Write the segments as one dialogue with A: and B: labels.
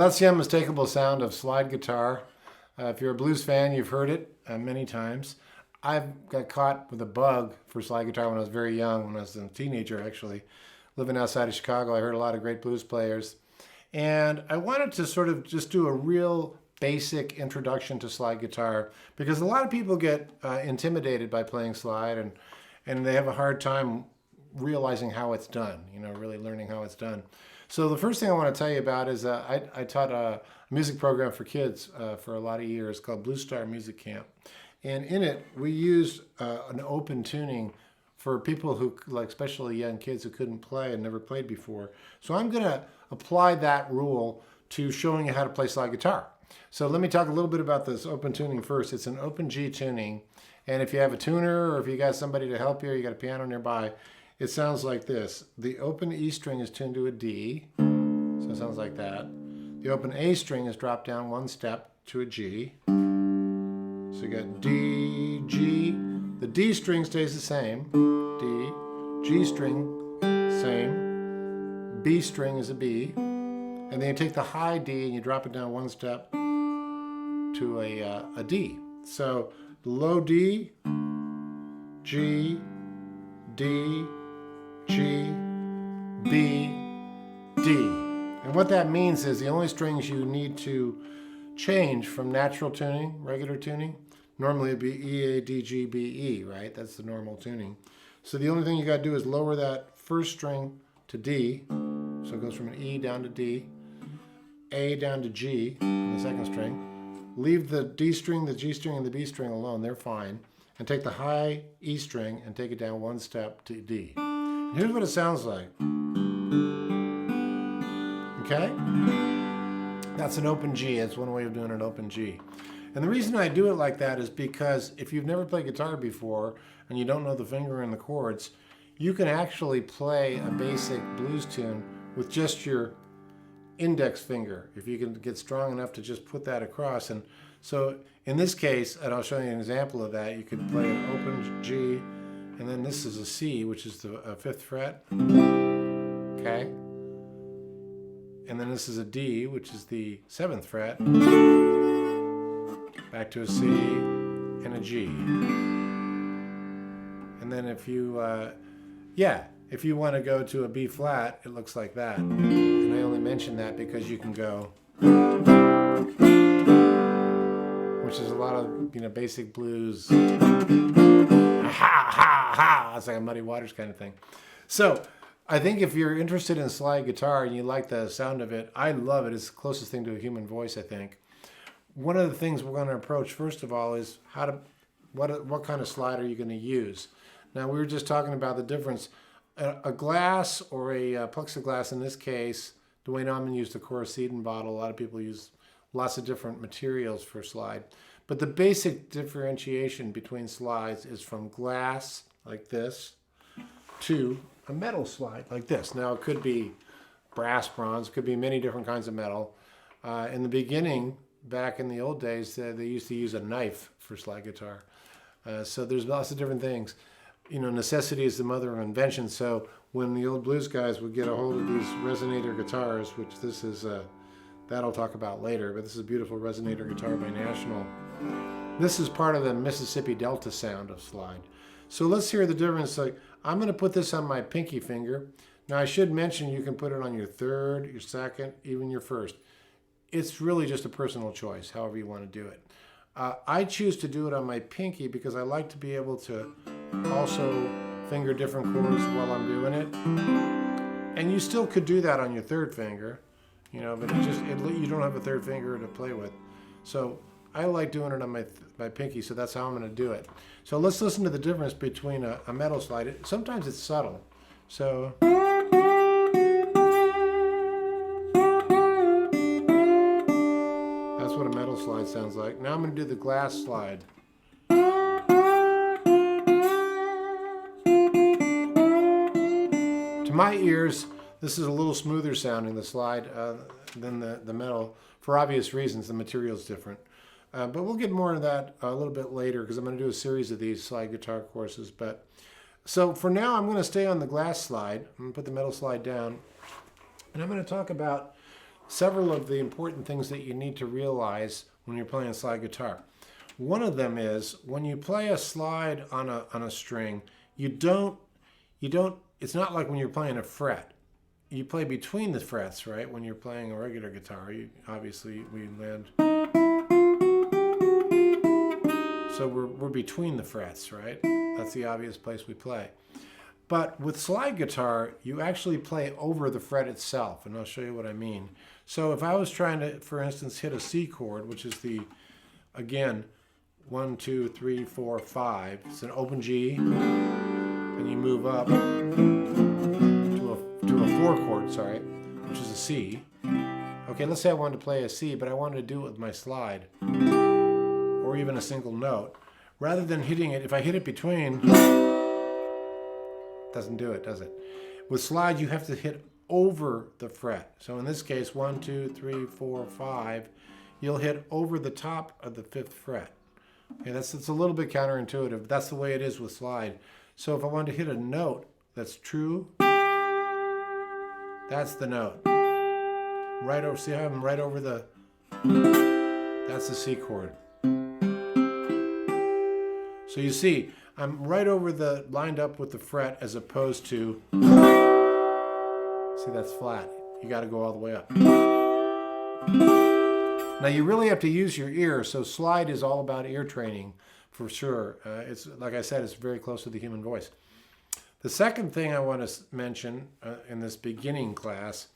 A: that's the unmistakable sound of slide guitar. If you're a blues fan, you've heard it many times. I got caught with a bug for slide guitar when I was very young, when I was a teenager actually. Living outside of Chicago, I heard a lot of great blues players. And I wanted to sort of just do a real basic introduction to slide guitar because a lot of people get intimidated by playing slide and they have a hard time realizing how it's done, really learning how it's done. So the first thing I want to tell you about is I taught a music program for kids for a lot of years called Blue Star Music Camp. And in it, we used an open tuning for people who, like especially young kids who couldn't play and never played before. So I'm going to apply that rule to showing you how to play slide guitar. So let me talk a little bit about this open tuning first. It's an open G tuning. And if you have a tuner or if you got somebody to help you or you got a piano nearby, it sounds like this. The open E string is tuned to a D, so it sounds like that. The open A string is dropped down one step to a G. So you got D, G. The D string stays the same. D. G string, same. B string is a B. And then you take the high D and you drop it down one step to a D. So low D, G, D, G, B, D. And what that means is the only strings you need to change from natural tuning, regular tuning, normally it'd be E, A, D, G, B, E, right? That's the normal tuning. So the only thing you got to do is lower that first string to D. So it goes from an E down to D, A down to G on the second string. Leave the D string, the G string, and the B string alone. They're fine. And take the high E string and take it down one step to D. And here's what it sounds like. Okay? That's an open G. That's one way of doing an open G. And the reason I do it like that is because if you've never played guitar before and you don't know the finger and the chords, you can actually play a basic blues tune with just your index finger, if you can get strong enough to just put that across. And so in this case, and I'll show you an example of that, you could play an open G, and then this is a C, which is the 5th fret, okay? And then this is a D, which is the 7th fret, back to a C, and a G. And then if you, if you want to go to a B flat, it looks like that. And I only mention that because you can go, which is a lot of basic blues. Ha ha ha! It's like a Muddy Waters kind of thing. So I think if you're interested in slide guitar and you like the sound of it, I love it. It's the closest thing to a human voice, I think. One of the things we're going to approach first of all is what kind of slide are you going to use? Now we were just talking about the difference. A glass or a plexiglass in this case, Dwayne Allman used a Coricidin bottle. A lot of people use lots of different materials for slide. But the basic differentiation between slides is from glass, like this, to a metal slide, like this. Now it could be brass, bronze, it could be many different kinds of metal. In the beginning, back in the old days, they used to use a knife for slide guitar. So there's lots of different things. Necessity is the mother of invention. So when the old blues guys would get a hold of these resonator guitars, which this is, that I'll talk about later, but this is a beautiful resonator guitar by National. This is part of the Mississippi Delta sound of slide. So let's hear the difference. Like, I'm going to put this on my pinky finger. Now I should mention you can put it on your third, your second, even your first. It's really just a personal choice, however you want to do it. I choose to do it on my pinky because I like to be able to also finger different chords while I'm doing it. And you still could do that on your third finger, but you don't have a third finger to play with. So I like doing it on my pinky, so that's how I'm going to do it. So let's listen to the difference between a metal slide. Sometimes it's subtle. So that's what a metal slide sounds like. Now I'm going to do the glass slide. To my ears, this is a little smoother sounding, the slide, than the metal, for obvious reasons. The material's different. But we'll get more of that a little bit later because I'm going to do a series of these slide guitar courses. So for now, I'm going to stay on the glass slide. I'm going to put the metal slide down. And I'm going to talk about several of the important things that you need to realize when you're playing slide guitar. One of them is when you play a slide on a string, it's not like when you're playing a fret. You play between the frets, right? When you're playing a regular guitar, obviously we land. So we're between the frets, right? That's the obvious place we play. But with slide guitar, you actually play over the fret itself, and I'll show you what I mean. So if I was trying to, for instance, hit a C chord, which is again, 1, 2, 3, 4, 5. It's an open G, and you move up to a 4 chord, sorry, which is a C. Okay, let's say I wanted to play a C, but I wanted to do it with my slide, or even a single note. Rather than hitting it, if I hit it between, doesn't do it, does it? With slide, you have to hit over the fret. So in this case, 1, 2, 3, 4, 5, you'll hit over the top of the 5th fret. Okay, it's a little bit counterintuitive. That's the way it is with slide. So if I wanted to hit a note that's true, that's the note. Right over, see how I'm right over that's the C chord. So you see, I'm right over lined up with the fret as opposed to, see, that's flat. You got to go all the way up. Now you really have to use your ear, so slide is all about ear training for sure. It's like I said, it's very close to the human voice. The second thing I want to mention in this beginning class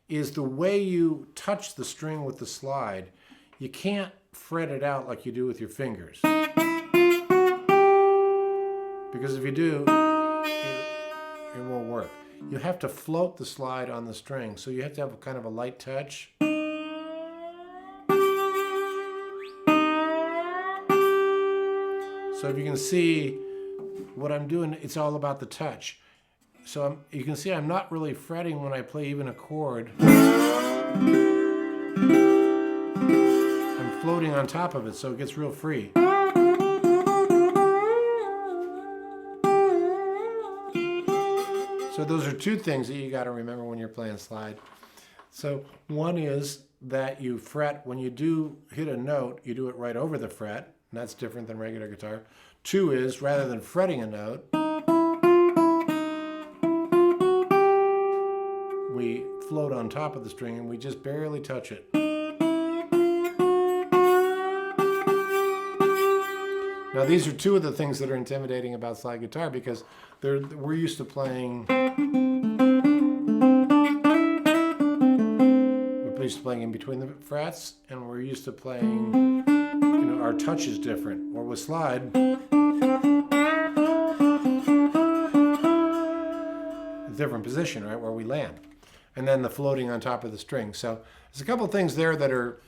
A: is the way you touch the string with the slide. You can't fret it out like you do with your fingers. Because if you do, it won't work. You have to float the slide on the string, so you have to have kind of a light touch. So if you can see what I'm doing, it's all about the touch. So you can see I'm not really fretting when I play even a chord. I'm floating on top of it, so it gets real free. So those are two things that you got to remember when you're playing slide. So one is that you fret, when you do hit a note, you do it right over the fret, and that's different than regular guitar. Two is, rather than fretting a note, we float on top of the string and we just barely touch it. Now these are two of the things that are intimidating about slide guitar, because we're used to playing in between the frets, and we're used to playing, our touch is different. Or with slide, a different position, right, where we land. And then the floating on top of the string. So there's a couple of things there that are,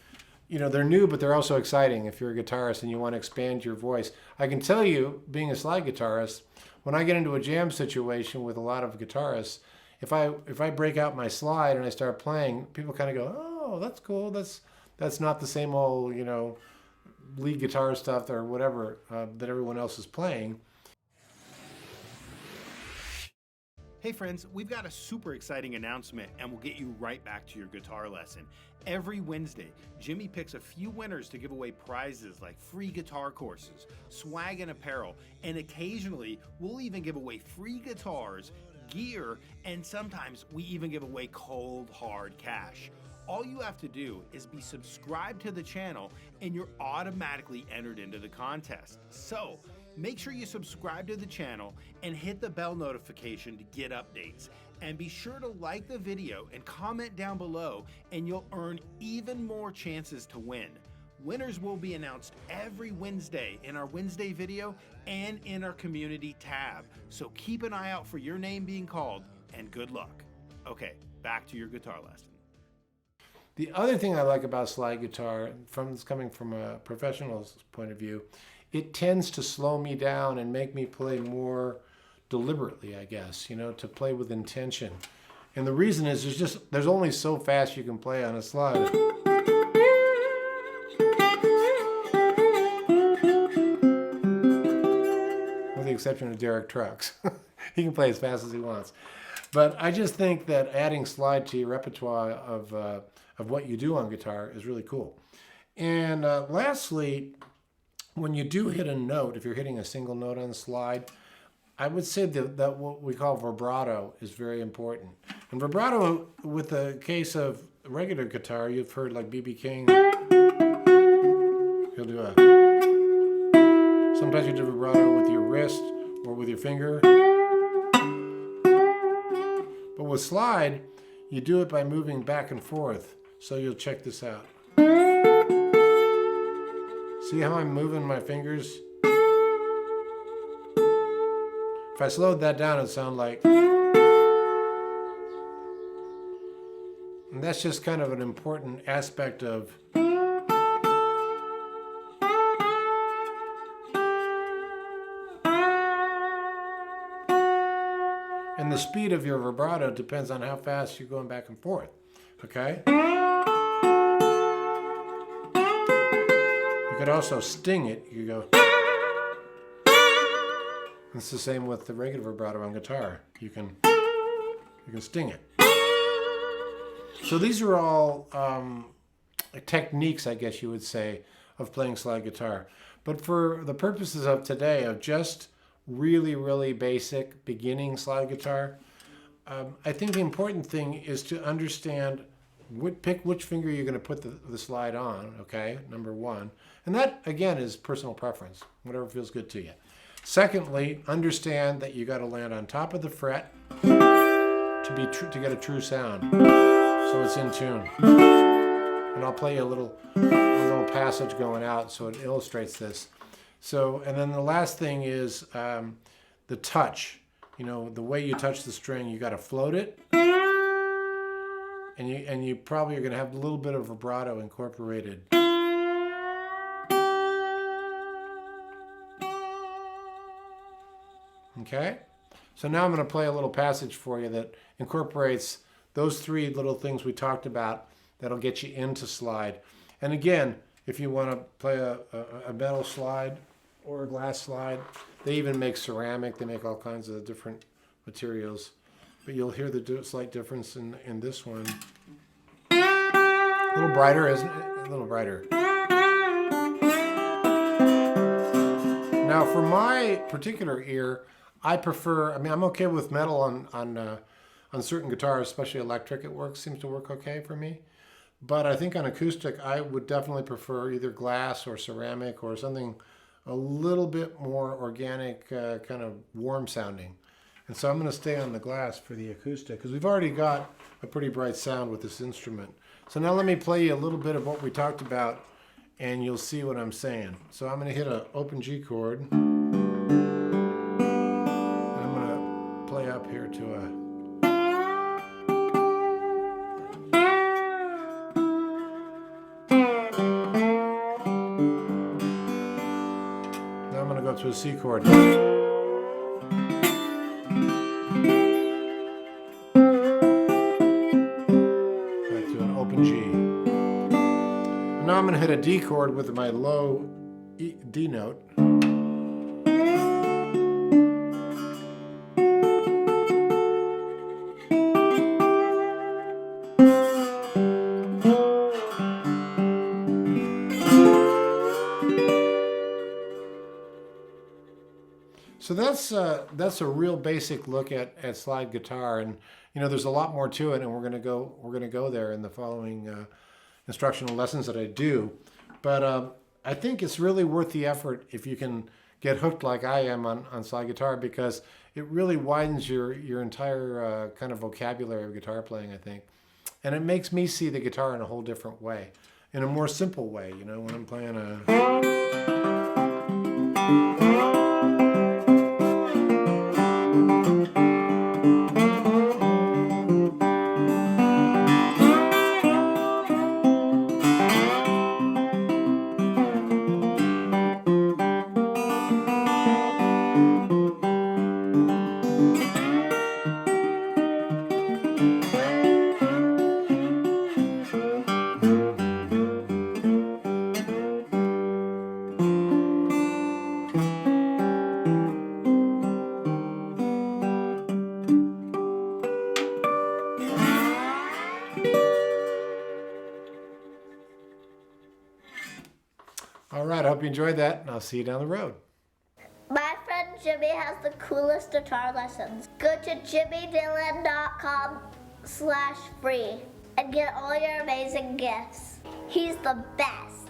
A: they're new, but they're also exciting if you're a guitarist and you want to expand your voice. I can tell you, being a slide guitarist, when I get into a jam situation with a lot of guitarists, if I break out my slide and I start playing, people kind of go, "Oh, that's cool. That's not the same old, lead guitar stuff or whatever that everyone else is playing."
B: Hey friends, we've got a super exciting announcement, and we'll get you right back to your guitar lesson. Every Wednesday, Jimmy picks a few winners to give away prizes like free guitar courses, swag and apparel, and occasionally we'll even give away free guitars, gear, and sometimes we even give away cold, hard cash. All you have to do is be subscribed to the channel and you're automatically entered into the contest. So make sure you subscribe to the channel and hit the bell notification to get updates. And be sure to like the video and comment down below, and you'll earn even more chances to win. Winners will be announced every Wednesday in our Wednesday video and in our community tab. So keep an eye out for your name being called, and good luck. Okay, back to your guitar lesson.
A: The other thing I like about slide guitar, coming from a professional's point of view, it tends to slow me down and make me play more deliberately, I guess, to play with intention. And the reason is there's only so fast you can play on a slide. With the exception of Derek Trucks. He can play as fast as he wants. But I just think that adding slide to your repertoire of of what you do on guitar is really cool. And lastly, when you do hit a note, if you're hitting a single note on the slide, I would say that what we call vibrato is very important. And vibrato, with the case of regular guitar, you've heard like B.B. King. He'll do a. Sometimes you do vibrato with your wrist or with your finger. But with slide, you do it by moving back and forth. So you'll check this out. See how I'm moving my fingers? If I slowed that down, it'd sound like. And that's just kind of an important aspect of and the speed of your vibrato depends on how fast you're going back and forth. Okay? You could also sting it. You go. It's the same with the regular vibrato on guitar. You can sting it. So these are all techniques, I guess you would say, of playing slide guitar. But for the purposes of today, of just really, really basic beginning slide guitar, I think the important thing is to understand pick which finger you're going to put the slide on, okay, number one. And that, again, is personal preference, whatever feels good to you. Secondly, understand that you got to land on top of the fret to get a true sound, so it's in tune. And I'll play you a little passage going out so it illustrates this. So, and then the last thing is the touch. You know, the way you touch the string, you got to float it, and you probably are going to have a little bit of vibrato incorporated. Okay? So now I'm going to play a little passage for you that incorporates those three little things we talked about that'll get you into slide. And again, if you want to play a metal slide or a glass slide, they even make ceramic. They make all kinds of different materials. But you'll hear the slight difference in this one. A little brighter, isn't it? A little brighter. Now, for my particular ear, I prefer, I mean, I'm okay with metal on certain guitars, especially electric. Seems to work okay for me. But I think on acoustic, I would definitely prefer either glass or ceramic or something a little bit more organic, kind of warm sounding. And so I'm going to stay on the glass for the acoustic because we've already got a pretty bright sound with this instrument. So now let me play you a little bit of what we talked about and you'll see what I'm saying. So I'm going to hit an open G chord. Play up here to a. Now I'm going to go to a C chord. Back to an open G. And now I'm going to hit a D chord with my low D note. So that's a real basic look at slide guitar, and you know there's a lot more to it, and we're gonna go there in the following instructional lessons that I do. But I think it's really worth the effort if you can get hooked like I am on slide guitar, because it really widens your entire kind of vocabulary of guitar playing, I think, and it makes me see the guitar in a whole different way, in a more simple way. You know, when I'm playing a. you enjoyed that, and I'll see you down the road.
C: My friend Jimmy has the coolest guitar lessons. Go to jimmydillon.com/free and get all your amazing gifts. He's the best.